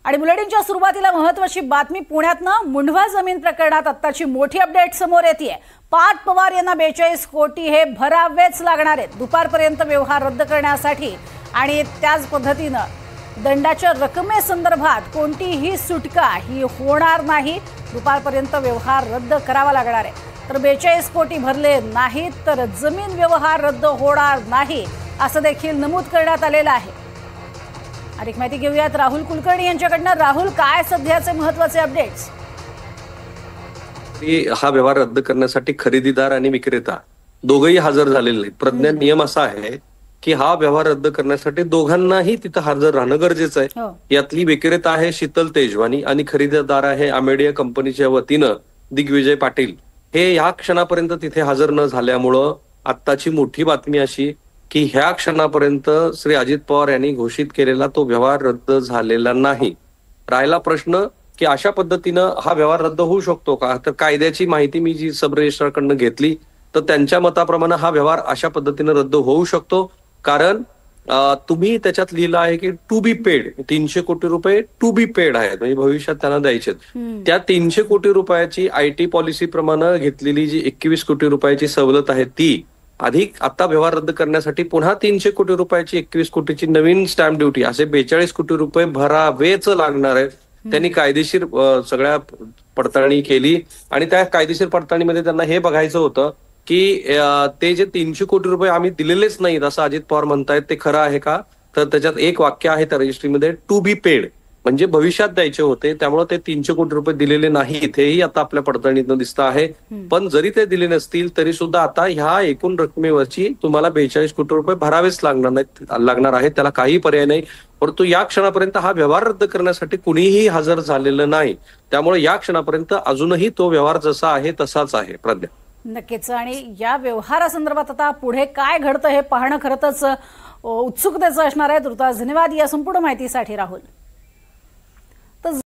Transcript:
आणि बुलेटिनच्या सुरुवातीला महत्त्वाची बातमी पुण्यातनं मुंढवा जमीन प्रकरणात आत्ताची मोठी अपडेट समोर येतेय। पार्थ पवार यांना 42 कोटी हे भरावेच लागणार आहेत दुपारपर्यंत व्यवहार रद्द करण्यासाठी आणि त्याच पद्धतीनं दंडाच्या रकमेसंदर्भात कोणतीही सुटका ही होणार नाही। दुपारपर्यंत व्यवहार रद्द करावा लागणार आहे। तर 42 कोटी भरले नाहीत तर जमीन व्यवहार रद्द होणार नाही असं देखील नमूद करण्यात आलेलं आहे। अधिक माहिती घेऊयात राहुल कुलकर्णी यांच्याकडनं। राहुल, काय सध्याचे महत्त्वाचे अपडेट्स? हा व्यवहार रद्द करण्यासाठी खरेदीदार आणि विक्रेता दोघेही हजर झालेले नाहीत। प्रज्ञा नियम असा आहे की हा व्यवहार रद्द करण्यासाठी दोघांनाही तिथं हजर राहणं गरजेचं आहे। यातली विक्रेता आहे शीतल तेजवानी आणि खरेदीदार आहे अमेडिया कंपनीच्या वतीनं दिग्विजय पाटील। हे या क्षणापर्यंत तिथे हजर न झाल्यामुळं आत्ताची मोठी बातमी अशी की ह्या क्षणापर्यंत श्री अजित पवार यांनी घोषित केलेला तो व्यवहार रद्द झालेला नाही। राहिला प्रश्न की अशा पद्धतीनं हा व्यवहार रद्द होऊ शकतो का? तर कायद्याची माहिती मी जी सब रजिस्ट्रारकडनं घेतली तर त्यांच्या मताप्रमाणे हा व्यवहार अशा पद्धतीनं रद्द होऊ शकतो, कारण तुम्ही त्याच्यात लिहिलं आहे की टू बी पेड 300 कोटी रुपये टू बी पेड आहेत, म्हणजे भविष्यात त्यांना द्यायचे। त्या 300 कोटी रुपयाची आयटी पॉलिसी प्रमाणे घेतलेली जी 21 कोटी रुपयाची सवलत आहे ती अधिक आता व्यवहार रद्द करण्यासाठी पुन्हा 300 कोटी रुपयाची 21 कोटीची नवीन स्टॅम्प ड्युटी असे 42 कोटी रुपये भरावेच लागणार आहेत। त्यांनी कायदेशीर सगळ्या पडताळणी केली आणि त्या कायदेशीर पडताळणीमध्ये त्यांना हे बघायचं होतं की ते जे 300 कोटी रुपये आम्ही दिलेलेच नाहीत असं अजित पवार म्हणतायत ते खरं आहे का? तर त्याच्यात एक वाक्य आहे त्या रजिस्ट्रीमध्ये टू बी पेड, म्हणजे भविष्यात द्यायचे होते, त्यामुळे ते 300 कोटी रुपये दिलेले नाहीत हेही आता आपल्या पडताळणीतनं दिसतं आहे। पण जरी ते दिले नसतील तरी सुद्धा आता ह्या एकूण रकमेवरची तुम्हाला 42 कोटी रुपये भरावेच लागणार आहेत, त्याला काही पर्याय नाही। परंतु या क्षणापर्यंत हा व्यवहार रद्द करण्यासाठी कुणीही हजर झालेलं नाही, त्यामुळे या क्षणापर्यंत अजूनही तो व्यवहार जसा आहे तसाच आहे। प्रज्ञा, नक्कीच। आणि या व्यवहारासंदर्भात आता पुढे काय घडतं हे पाहणं खरंच उत्सुकतेचं असणार आहे। तुर्तास धन्यवाद या संपूर्ण माहितीसाठी राहुल।